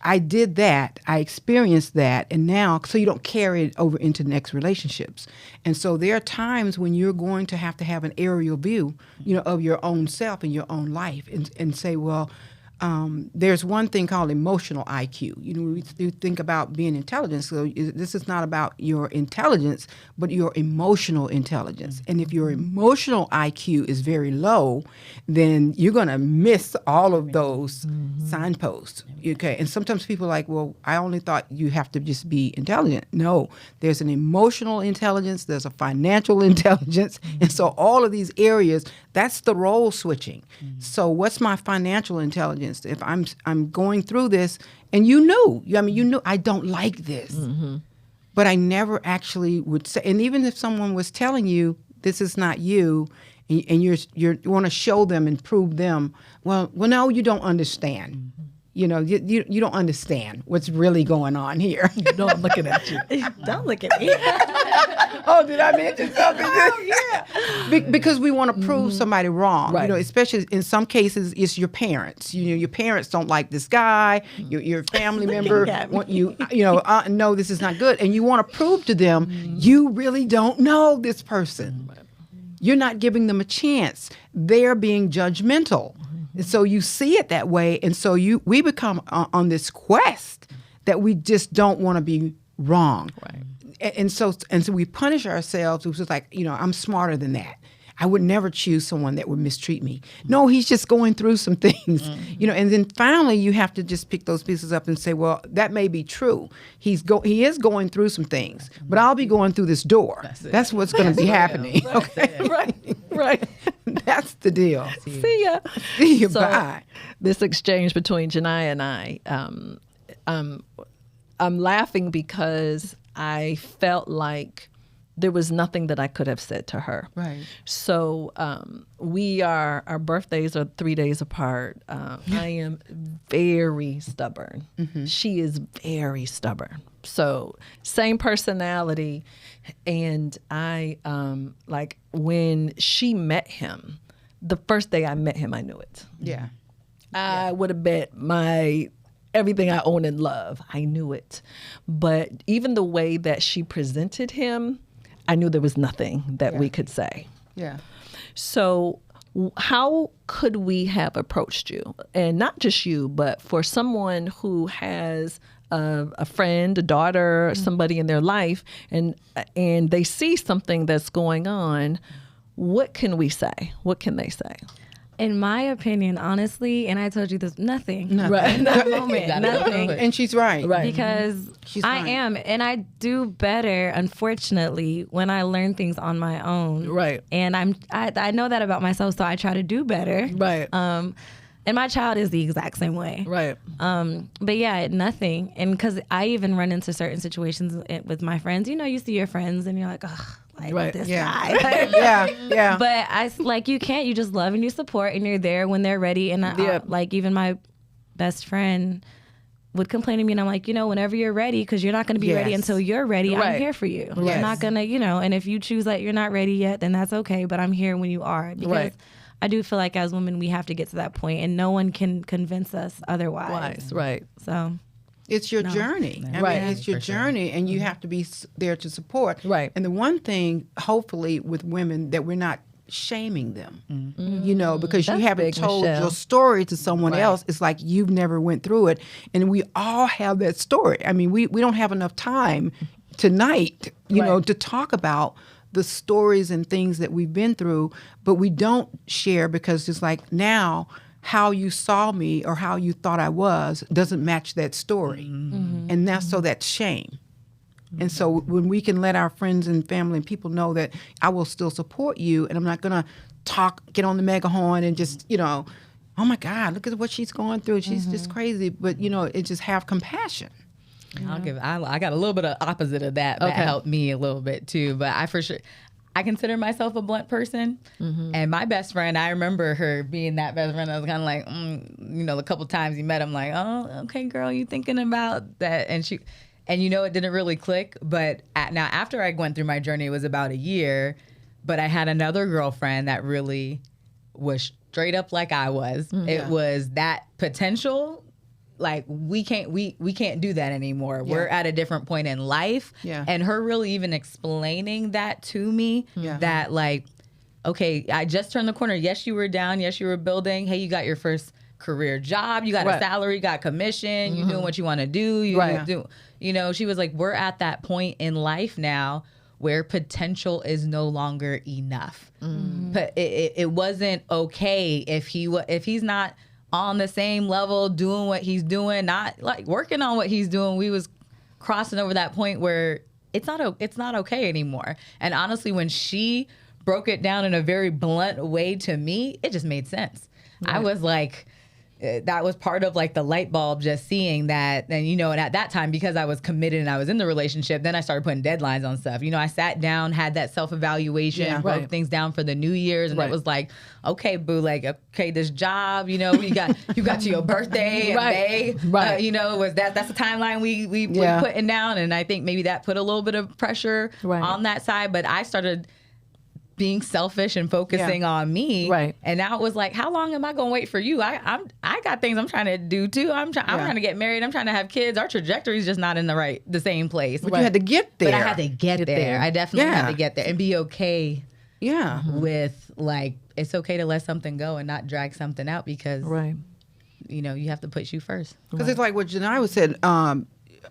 I did that, I experienced that, and now, so you don't carry it over into the next relationships. And so there are times when you're going to have an aerial view, of your own self and your own life, and say, well, there's one thing called emotional IQ. We think about being intelligent. So this is not about your intelligence, but your emotional intelligence. And if your emotional IQ is very low, then you're going to miss all of those signposts. Okay. And sometimes people are like, well, I only thought you have to just be intelligent. No, there's an emotional intelligence, there's a financial intelligence. And so all of these areas, That's the role switching. So what's my financial intelligence? If I'm going through this, and you knew I don't like this, but I never actually would say. And even if someone was telling you this is not you, and you want to show them and prove them, well, no, you don't understand. You don't understand what's really going on here. No, I'm looking at you. Don't look at me. Oh, did I mention something? Yeah. Because we want to prove somebody wrong. Right. Especially in some cases, it's your parents. Your parents don't like this guy. Your family member want you. No, this is not good, and you want to prove to them you really don't know this person. You're not giving them a chance. They're being judgmental. And so you see it that way, and so we become on this quest that we just don't want to be wrong. Right. And so we punish ourselves. It was like, I'm smarter than that. I would never choose someone that would mistreat me. No, he's just going through some things, and then finally you have to just pick those pieces up and say, well, that may be true. He is going through some things, but I'll be going through this door. That's what's going to be happening. Okay, right. That's the deal. See ya. See you. Bye. This exchange between Janiyah and I, I'm laughing because I felt like there was nothing that I could have said to her. Right. So our birthdays are 3 days apart. I am very stubborn. She is very stubborn. So same personality. And I, like when she met him, the first day I met him, I knew it. Yeah. I would have bet everything I own and love. I knew it. But even the way that she presented him, I knew there was nothing that we could say. Yeah. So how could we have approached you? And not just you, but for someone who has a friend, a daughter, somebody in their life, and they see something that's going on, what can we say? What can they say? In my opinion, honestly, and I told you this, nothing. Right. In that moment, nothing. And she's right. Because I am, and I do better, unfortunately, when I learn things on my own. Right. And I know that about myself, so I try to do better. Right. And my child is the exact same way. Right. But yeah, nothing. And because I even run into certain situations with my friends. You see your friends, and you're like, ugh. Like this guy. Yeah. But you just love and you support, and you're there when they're ready. And like even my best friend would complain to me, and I'm like, whenever you're ready, because you're not going to be ready until you're ready. Right. I'm here for you. Yes. I'm not going to, and if you choose that you're not ready yet, then that's okay. But I'm here when you are. Because I do feel like as women, we have to get to that point, and no one can convince us otherwise. Right. So it's your journey. I mean, it's your journey, and you have to be there to support. Right. And the one thing, hopefully, with women, that we're not shaming them, because That's you haven't big, told Michelle. your story to someone else. It's like you've never went through it, and we all have that story. I mean, we don't have enough time tonight, to talk about the stories and things that we've been through, but we don't share because it's like now, how you saw me or how you thought I was doesn't match that story. And that's shame. And so when we can let our friends and family and people know that I will still support you, and I'm not going to get on the megahorn and just, oh my God, look at what she's going through. She's just crazy. But, it just have compassion. I got a little bit of opposite of that. That helped me a little bit too. But I consider myself a blunt person. And my best friend, I remember her being that best friend. I was kind of like, a couple times you met, I'm like, oh, okay, girl, you thinking about that? And it didn't really click. But now after I went through my journey, it was about a year. But I had another girlfriend that really was straight up like I was. It was that potential. Like we can't do that anymore. We're at a different point in life. And her really even explaining that to me, that like, okay, I just turned the corner. Yes, you were down. Yes, you were building. Hey, you got your first career job. You got a salary, you got commission. You're doing what you want to do. She was like, we're at that point in life now where potential is no longer enough. But it wasn't okay if he's not on the same level, doing what he's doing, not like working on what he's doing. We was crossing over that point where it's not okay anymore. And honestly, when she broke it down in a very blunt way to me, it just made sense. I was like, that was part of like the light bulb, just seeing that. And, you know, and at that time, because I was committed and I was in the relationship, then I started putting deadlines on stuff. You know, I sat down, had that self-evaluation, broke things down for the New Year's. And it was like, okay, boo, like, okay, this job, you know, you got to your birthday in May. You know, that's the timeline we were putting down. And I think maybe that put a little bit of pressure on that side. But I started being selfish and focusing on me. Right. And now it was like, how long am I going to wait for you? I got things I'm trying to do too. I'm trying to get married. I'm trying to have kids. Our trajectory is just not in the same place. But you had to get there. But I had to get there. I definitely had to get there and be okay. Yeah. With like, it's okay to let something go and not drag something out because, you know, you have to put you first. Because it's like what Janai said,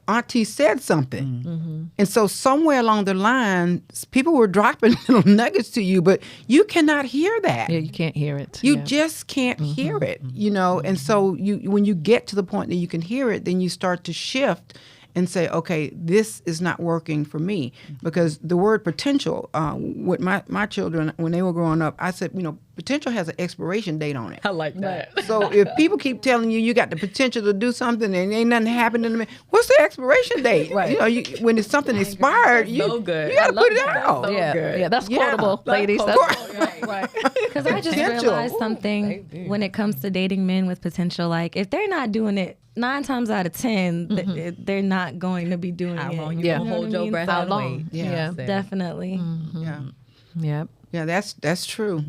Auntie said something. And so somewhere along the line, people were dropping little nuggets to you, but you cannot hear that. Yeah, you can't hear it. You just can't hear it, you know? And so when you get to the point that you can hear it, then you start to shift and say, okay, this is not working for me. Because the word potential, with my children, when they were growing up, I said, you know, potential has an expiration date on it. I like that. So if people keep telling you got the potential to do something and ain't nothing happening to me, what's the expiration date? Right. You know, when it's something expired, you got to put it out. So yeah, that's quotable, ladies. Right. Because I just realized something when it comes to dating men with potential. Like, if they're not doing it 9 times out of 10, they're not going to be doing it. How long you gonna hold your breath and wait? Yeah, definitely. Yeah, that's true.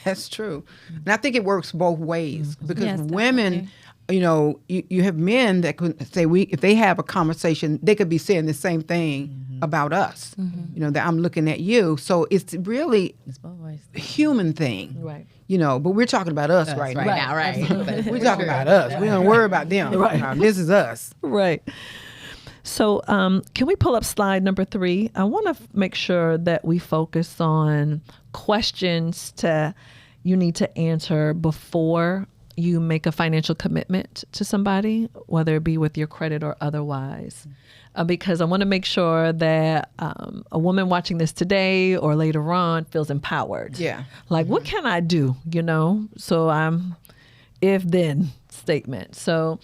That's true. And I think it works both ways because women, you know, you have men that could say if they have a conversation, they could be saying the same thing about us. You know, that I'm looking at you. So it's really a human thing. Right. You know, but we're talking about us right now. Right. We're talking about us. We don't worry about them. Right. Now, this is us. Right. So can we pull up slide number 3? I want to make sure that we focus on questions you need to answer before you make a financial commitment to somebody, whether it be with your credit or otherwise. Because I want to make sure that a woman watching this today or later on feels empowered. Yeah. Like, what can I do? You know? So if-then statement. So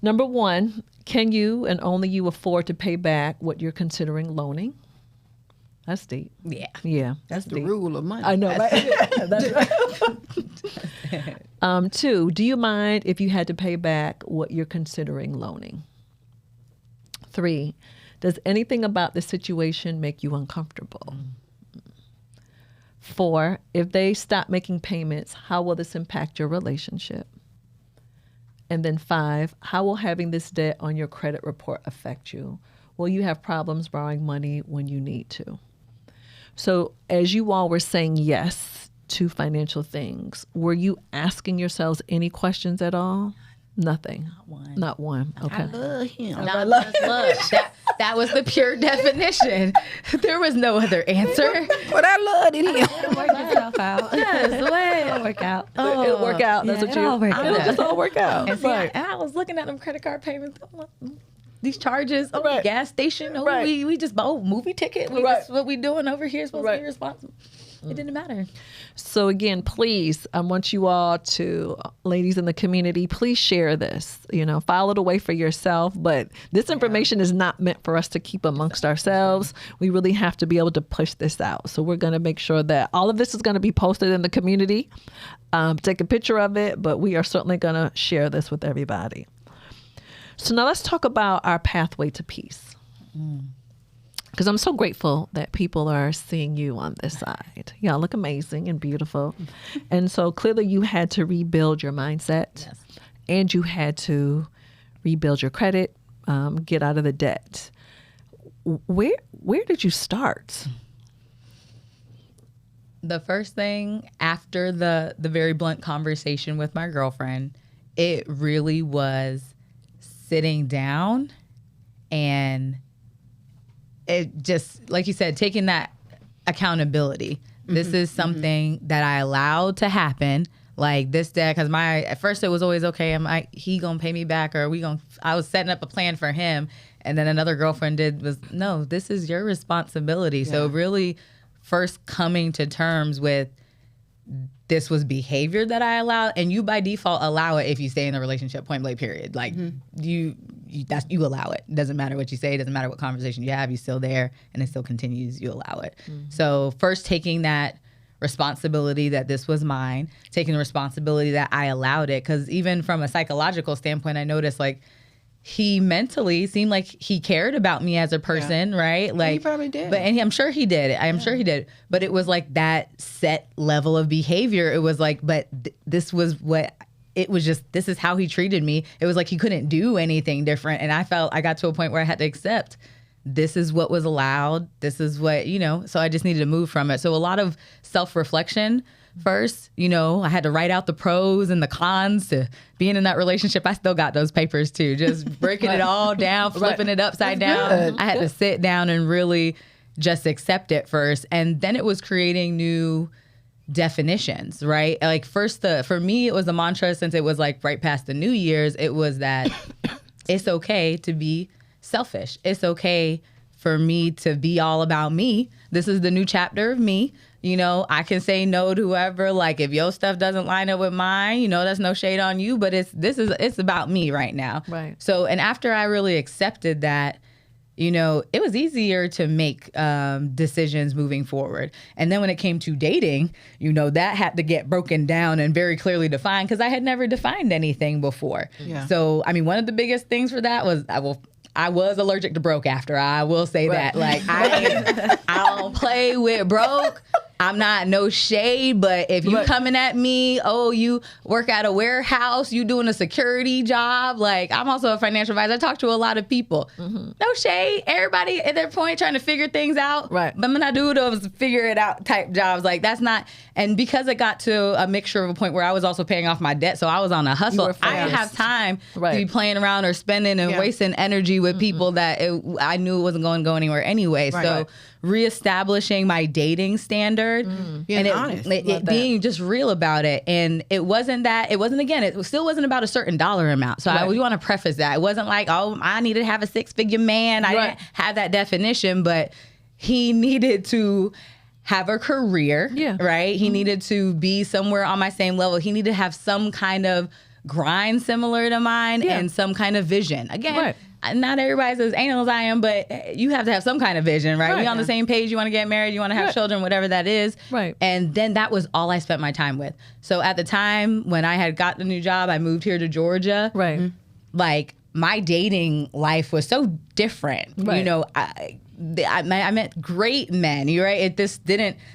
number 1, can you and only you afford to pay back what you're considering loaning? That's deep. Yeah. Yeah. That's the rule of money. I know, right? That's right. 2, do you mind if you had to pay back what you're considering loaning? 3, does anything about the situation make you uncomfortable? 4, if they stop making payments, how will this impact your relationship? And then 5, how will having this debt on your credit report affect you? Will you have problems borrowing money when you need to? So as you all were saying yes to financial things, were you asking yourselves any questions at all? Nothing. Not one. Okay. I love him. Love. That was the pure definition. There was no other answer. But I loved it. It'll work itself out. It'll work out. It'll work out. That's what it'll just all work out. And, and I was looking at them credit card payments. These charges, gas station, we just bought movie ticket. What we doing over here is supposed to be responsible. It didn't matter. So again, please, I want you all to, ladies in the community, please share this. You know, file it away for yourself. But this information is not meant for us to keep amongst ourselves. We really have to be able to push this out. So we're going to make sure that all of this is going to be posted in the community. Take a picture of it, but we are certainly going to share this with everybody. So now let's talk about our pathway to peace. Because I'm so grateful that people are seeing you on this side. Y'all look amazing and beautiful. And so clearly you had to rebuild your mindset and you had to rebuild your credit, get out of the debt. Where did you start? The first thing after the very blunt conversation with my girlfriend, it really was sitting down and it just, like you said, taking that accountability. This is something that I allowed to happen. Like this debt, because at first it was always okay. He gonna pay me back, or I was setting up a plan for him, and then another girlfriend no, this is your responsibility. So really first coming to terms with this was behavior that I allowed, and you by default allow it if you stay in a relationship, point blank period. Like you allow it. Doesn't matter what you say, doesn't matter what conversation you have, you're still there and it still continues, you allow it. So first taking that responsibility that this was mine, taking the responsibility that I allowed it, because even from a psychological standpoint, I noticed like he mentally seemed like he cared about me as a person, right? Like he probably did. And I'm sure he did. I'm sure he did. But it was like that set level of behavior. It was like, but this was what it was, just this is how he treated me. It was like he couldn't do anything different. And I felt I got to a point where I had to accept this is what was allowed. This is what, so I just needed to move from it. So a lot of self-reflection first. I had to write out the pros and the cons to being in that relationship. I still got those papers too, just breaking it all down, flipping it upside down. Good. I had to sit down and really just accept it first. And then it was creating new definitions, right? Like first, for me, it was a mantra since it was like right past the New Year's. It was that it's okay to be selfish. It's okay for me to be all about me. This is the new chapter of me. I can say no to whoever. Like if your stuff doesn't line up with mine, that's no shade on you, but it's about me right now. Right. So, and after I really accepted that, it was easier to make decisions moving forward. And then when it came to dating, that had to get broken down and very clearly defined because I had never defined anything before. Yeah. So, I mean, one of the biggest things for that was I was allergic to broke after. I will say that. Like, I don't play with broke. I'm not no shade, but if you coming at me, you work at a warehouse, you doing a security job. Like, I'm also a financial advisor. I talk to a lot of people. No shade. Everybody at their point trying to figure things out. Right. But I'm not doing those figure it out type jobs. Like, that's not. And because it got to a mixture of a point where I was also paying off my debt, so I was on a hustle. I didn't have time to be playing around or spending and wasting energy with people that I knew it wasn't going to go anywhere anyway. Right. So reestablishing my dating standard Being and honest. it being just real about it. And it still wasn't about a certain dollar amount. So I want to preface that. It wasn't like, I needed to have a 6-figure man. I didn't have that definition, but he needed to have a career, right? He needed to be somewhere on my same level. He needed to have some kind of grind similar to mine and some kind of vision. Again, not everybody's as anal as I am, but you have to have some kind of vision, right? We on the same page. You want to get married, you want to have children, whatever that is. Right. And then that was all I spent my time with. So at the time when I had got the new job, I moved here to Georgia. Right. Like my dating life was so different. Right. I met great men, right?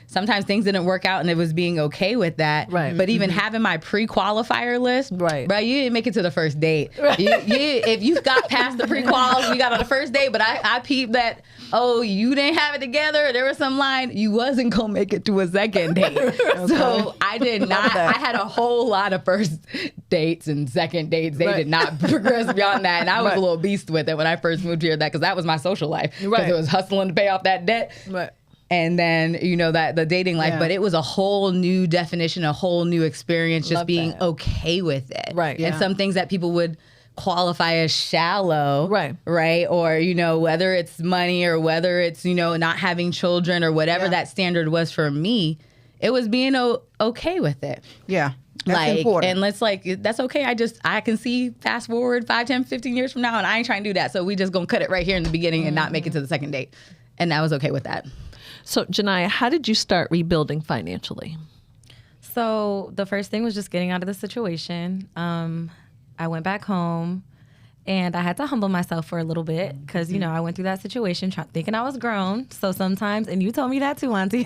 Sometimes things didn't work out and it was being okay with that. Right. But even having my pre-qualifier list, Right. you didn't make it to the first date. If you got past the pre-quals, we got on the first date, but I peeped that, you didn't have it together. There was some line, you wasn't going to make it to a second date. So I did not, I had a whole lot of first dates and second dates. They did not progress beyond that. And I was a little beast with it when I first moved here, because that was my social life. Because it was hustling to pay off that debt. Right. And then, that the dating life, but it was a whole new definition, a whole new experience, just being okay with it. Right. And some things that people would qualify as shallow. Right. Right. Or, whether it's money or whether it's, not having children or whatever that standard was for me, it was being okay with it. Yeah. That's important. And that's okay. I can see fast forward 5, 10, 15 years from now, and I ain't trying to do that. So we just gonna cut it right here in the beginning and not make it to the second date. And I was okay with that. So Janiyah, how did you start rebuilding financially? So the first thing was just getting out of the situation. I went back home and I had to humble myself for a little bit because, I went through that situation thinking I was grown. So sometimes, and you told me that too, Auntie,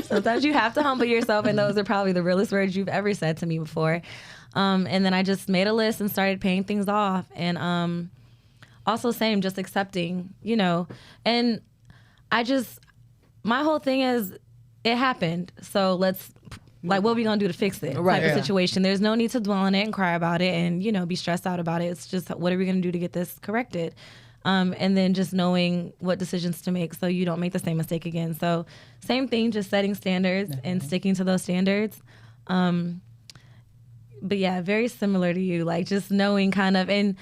sometimes you have to humble yourself, and those are probably the realest words you've ever said to me before. And then I just made a list and started paying things off. And also just accepting, and my whole thing is it happened. So what are we going to do to fix it type of situation. There's no need to dwell on it and cry about it and, be stressed out about it. It's just, what are we going to do to get this corrected? And then just knowing what decisions to make so you don't make the same mistake again. So same thing, just setting standards and sticking to those standards. But yeah, very similar to you, just knowing kind of, and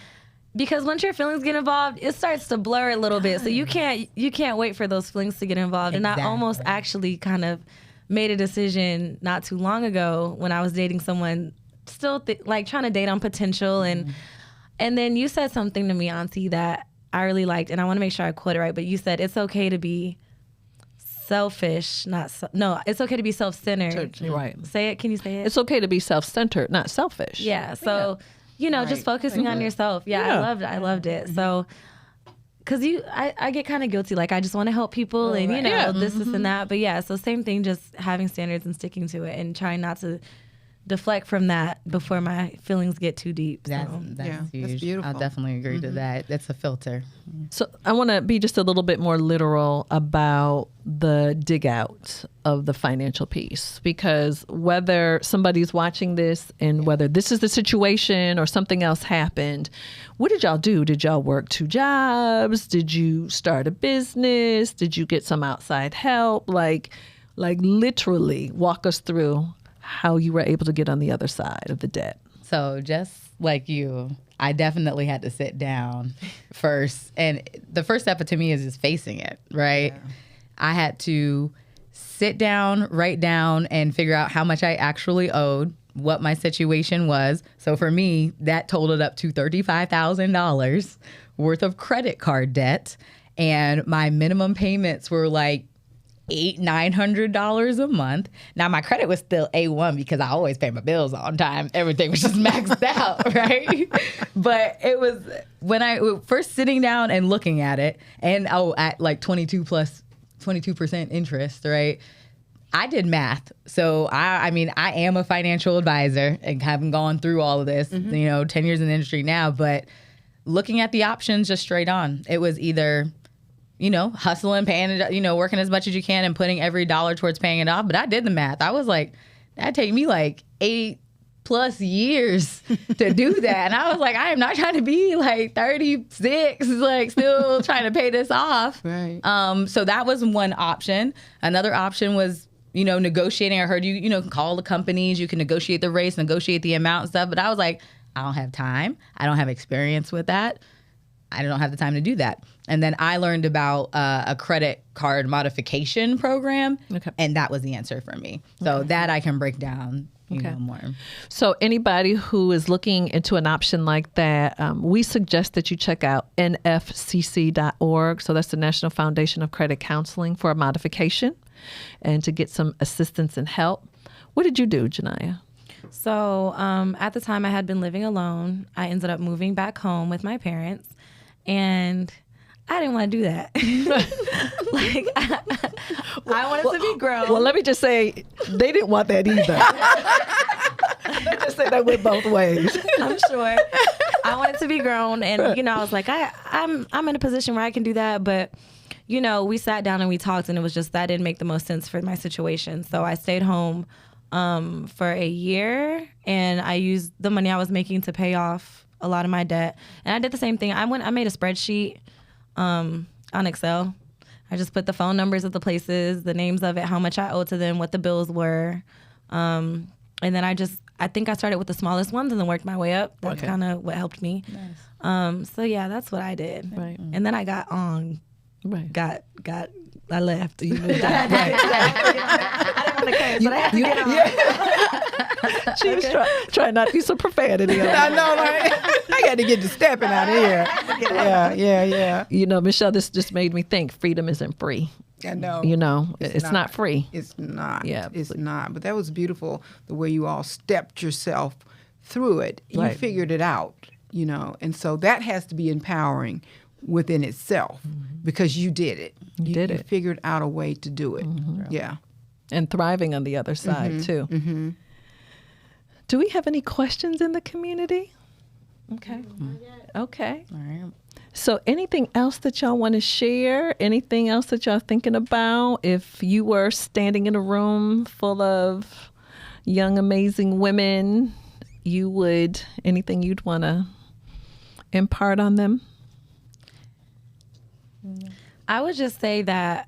because once your feelings get involved, it starts to blur a little bit. So you can't wait for those feelings to get involved. Exactly. And I almost actually kind of made a decision not too long ago when I was dating someone, still like trying to date on potential, and then you said something to me, Auntie, that I really liked, and I want to make sure I quote it right. But you said it's okay to be selfish, it's okay to be self-centered. Right. Say it. Can you say it? It's okay to be self-centered, not selfish. Yeah. So, just focusing on yourself. Yeah, Yeah. I loved it. So, because I get kind of guilty. Like, I just want to help people and, this, and that. But yeah, so same thing, just having standards and sticking to it and trying not to deflect from that before my feelings get too deep. That's Yeah, huge. that's beautiful. I'll definitely agree to that. That's a filter. So I want to be just a little bit more literal about the dig out of the financial piece, because whether somebody's watching this and whether this is the situation or something else happened, what did y'all do? Did y'all work 2 jobs? Did you start a business? Did you get some outside help? Like literally walk us through how you were able to get on the other side of the debt. So just like you, I definitely had to sit down first. And the first step to me is just facing it, right? Yeah. I had to sit down, write down, and figure out how much I actually owed, what my situation was. So for me, that totaled up to $35,000 worth of credit card debt. And my minimum payments were like $900 a month. Now my credit was still A1 because I always pay my bills on time. Everything was just maxed out, right? But it was when I first sitting down and looking at it, and at like 22% interest, right? I did math. So I am a financial advisor and having gone through all of this, 10 years in the industry now, but looking at the options just straight on, it was either hustling, paying it, working as much as you can and putting every dollar towards paying it off. But I did the math. I was like, that'd take me like 8+ years to do that. And I was like, I am not trying to be like 36, like still trying to pay this off. Right. So that was one option. Another option was, negotiating. I heard you can call the companies, you can negotiate the rates, negotiate the amount and stuff. But I was like, I don't have time. I don't have experience with that. I don't have the time to do that. And then I learned about a credit card modification program, and that was the answer for me. So that I can break down more. So anybody who is looking into an option like that, we suggest that you check out nfcc.org. So that's the National Foundation of Credit Counseling for a modification and to get some assistance and help. What did you do, Janiyah? So at the time I had been living alone. I ended up moving back home with my parents. And I didn't want to do that. I wanted to be grown. Well, let me just say, they didn't want that either. Let me just say that went both ways. I'm sure. I wanted to be grown, and I was like, I'm in a position where I can do that, but we sat down and we talked, and it was just that didn't make the most sense for my situation. So I stayed home for a year, and I used the money I was making to pay off a lot of my debt. And I did the same thing. I made a spreadsheet on Excel. I just put the phone numbers of the places, the names of it, how much I owed to them, what the bills were. And then I think I started with the smallest ones and then worked my way up. That's kind of what helped me. Nice. So yeah, that's what I did. Right. And then I got on. Right. I left. You moved out. Right. I didn't want to curse, but I had to get on. Yeah. She was trying not to use some profanity. I know, right? I got to get the stepping out of here. Yeah. Michelle, this just made me think freedom isn't free. I know. It's not free. It's not. Yeah, it's not. But that was beautiful, the way you all stepped yourself through it. Right. You figured it out, and so that has to be empowering within itself because you did it. You figured out a way to do it. Yeah. And thriving on the other side, too. Mm-hmm. Do we have any questions in the community? Okay. Okay. All right. So anything else that y'all want to share? Anything else that y'all thinking about? If you were standing in a room full of young, amazing women, anything you'd want to impart on them? I would just say that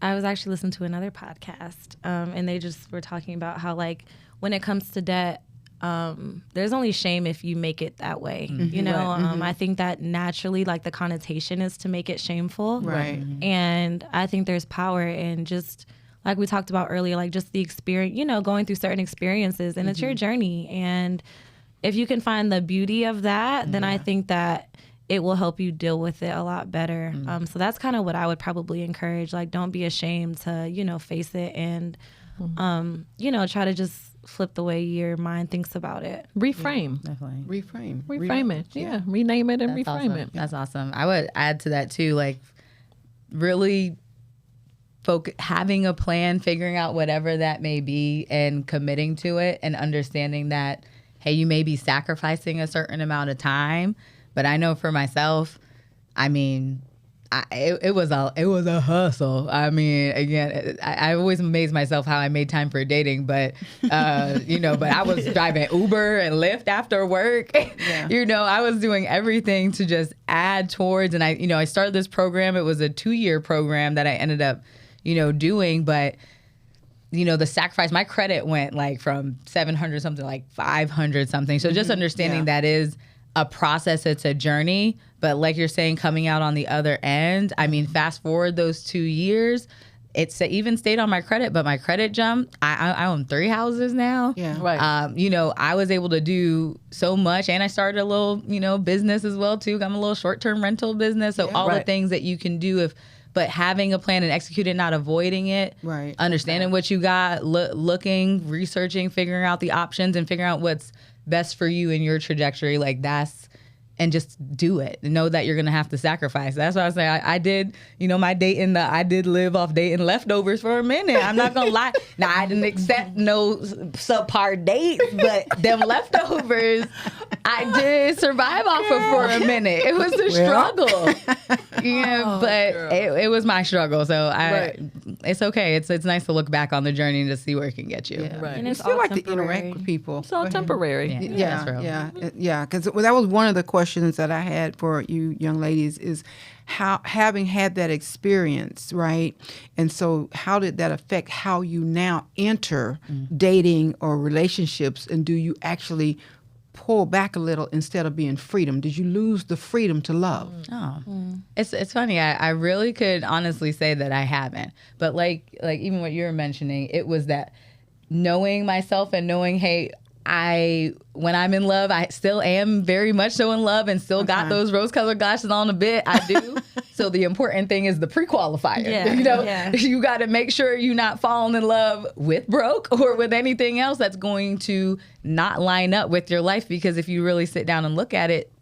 I was actually listening to another podcast, and they just were talking about how, like, when it comes to debt, there's only shame if you make it that way. You know, I think that naturally, like, the connotation is to make it shameful. Right. And I think there's power in just, like we talked about earlier, like just the experience, you know, going through certain experiences, and it's your journey. And if you can find the beauty of that, then I think that it will help you deal with it a lot better. So that's kind of what I would probably encourage. Like, don't be ashamed to, you know, face it and, you know, try to just flip the way your mind thinks about it. Reframe. Definitely. Reframe it. Yeah. Rename it and That's reframe awesome. it. That's awesome. I would add to that too, like really having a plan, figuring out whatever that may be and committing to it and understanding that, hey, you may be sacrificing a certain amount of time. But I know for myself, I mean, it was a hustle. I mean, again, I always amaze myself how I made time for dating, but you know, but I was driving Uber and Lyft after work. You know, I was doing everything to just add towards. And I started this program. It was a 2-year program that I ended up, you know, doing, but you know, the sacrifice, my credit went like from 700 something, like 500 something. So just understanding that is a process, it's a journey. But like you're saying, coming out on the other end, I mean, fast forward those 2 years, it's even stayed on my credit, but my credit jumped. I own 3 houses now. Yeah. Right. You know, I was able to do so much, and I started a little, you know, business as well too. I'm a little short-term rental business. So all the things that you can do but having a plan and executing, not avoiding it, Right. understanding what you got, looking, researching, figuring out the options and figuring out what's best for you in your trajectory, like and just do it. Know that you're going to have to sacrifice. That's why I say I did, you know, I did live off dating leftovers for a minute. I'm not going to lie. Now, I didn't accept no subpar dates, but them leftovers, I did survive off of for a minute. It was a struggle. Yeah, but it was my struggle. So it's okay. It's nice to look back on the journey and to see where it can get you. Yeah. Right. And I it's still all like to temporary. interact with people. It's all temporary. Yeah. Because that was one of the questions that I had for you young ladies is how, having had that experience, right? And so how did that affect how you now enter dating or relationships, and do you actually pull back a little instead of being freedom? Did you lose the freedom to love? It's funny. I really could honestly say that I haven't. But like even what you were mentioning, it was that knowing myself and knowing, hey, when I'm in love, I still am very much so in love and still got those rose-colored glasses on a bit. I do. So the important thing is the pre-qualifier. Yeah, You know, yeah. you got to make sure you're not falling in love with broke or with anything else that's going to not line up with your life. Because if you really sit down and look at it,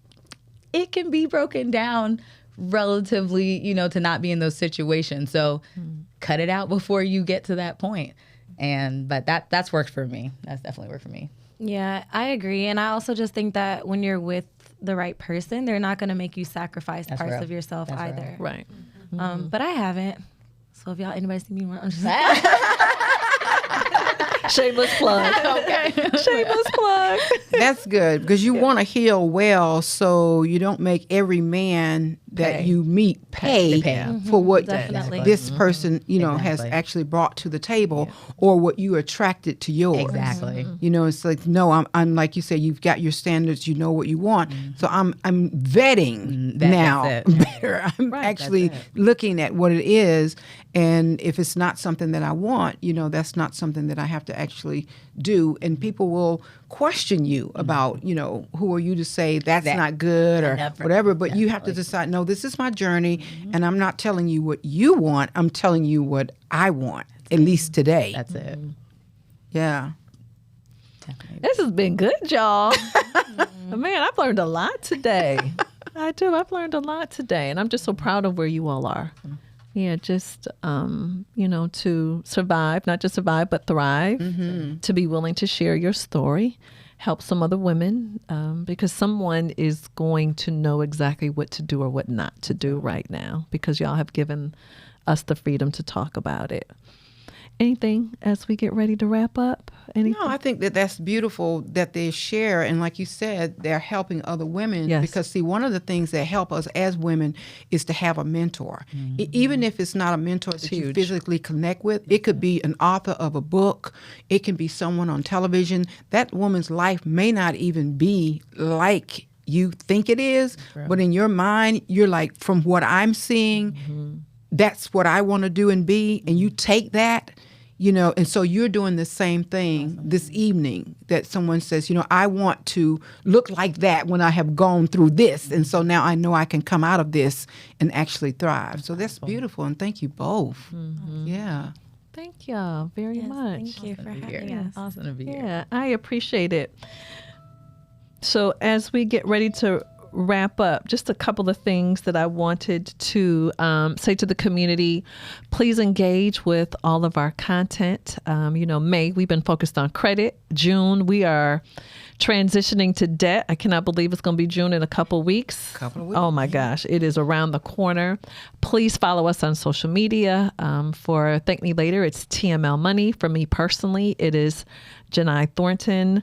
it can be broken down relatively, you know, to not be in those situations. So cut it out before you get to that point. But that's worked for me. That's definitely worked for me. Yeah, I agree. And I also just think that when you're with the right person, they're not going to make you sacrifice parts real. of yourself That's either. Right. But I haven't. So if anybody see me, I'm just Shameless plug. Okay. Shameless plug. That's good, because you want to heal well, so you don't make every man that you meet pay for what Definitely. this person, you know, has actually brought to the table, or what you attracted to yours. Exactly. You know, it's like, no, I'm like you say, you've got your standards, you know what you want. So I'm vetting now that's it. better. I'm actually looking at what it is, and if it's not something that I want, you know, that's not something that I have to actually do. And people will question you about, you know, who are you to say that's not good or whatever, but you have to decide, no, this is my journey, and I'm not telling you what you want, I'm telling you what I want, at least today. That's it. Yeah. This has been good, y'all. Man, I've learned a lot today. I do. I've learned a lot today, and I'm just so proud of where you all are. Yeah, just, you know, to survive, not just survive, but thrive, to be willing to share your story, help some other women, because someone is going to know exactly what to do or what not to do right now, because y'all have given us the freedom to talk about it. Anything as we get ready to wrap up? Anything? No, I think that that's beautiful that they share. And like you said, they're helping other women. Yes. Because, see, one of the things that help us as women is to have a mentor. Even if it's not a mentor that you huge. physically connect with, it could be an author of a book. It can be someone on television. That woman's life may not even be like you think it is, but in your mind, you're like, from what I'm seeing, that's what I want to do and be. And you take that, you know, and so you're doing the same thing this evening, that someone says, you know, I want to look like that when I have gone through this. And so now I know I can come out of this and actually thrive. So that's beautiful. And thank you both. Yeah. Thank y'all very much. Thank you for having Yeah. us. Awesome to be here. Yeah, I appreciate it. So as we get ready to wrap up, just a couple of things that I wanted to say to the community. Please engage with all of our content. May, we've been focused on credit. June, we are transitioning to debt. I cannot believe it's going to be June in a couple weeks. Oh my gosh, it is around the corner. Please follow us on social media. For Thank Me Later, it's TML Money. For me personally, it is Janai Thornton.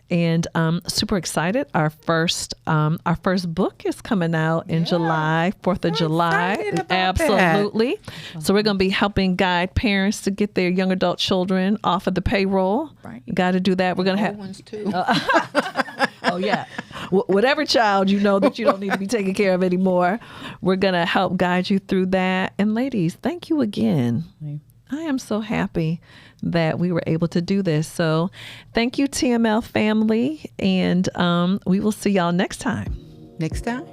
And super excited. Our first book is coming out in July, 4th of July. excited about Absolutely. So we're going to be helping guide parents to get their young adult children off of the payroll. Right. You got to do that. We're going to have Ones too. Oh, yeah. Whatever child you know that you don't need to be taking care of anymore, we're going to help guide you through that. And ladies, thank you again. I am so happy that we were able to do this. So thank you, TML family. And we will see y'all next time. Next time.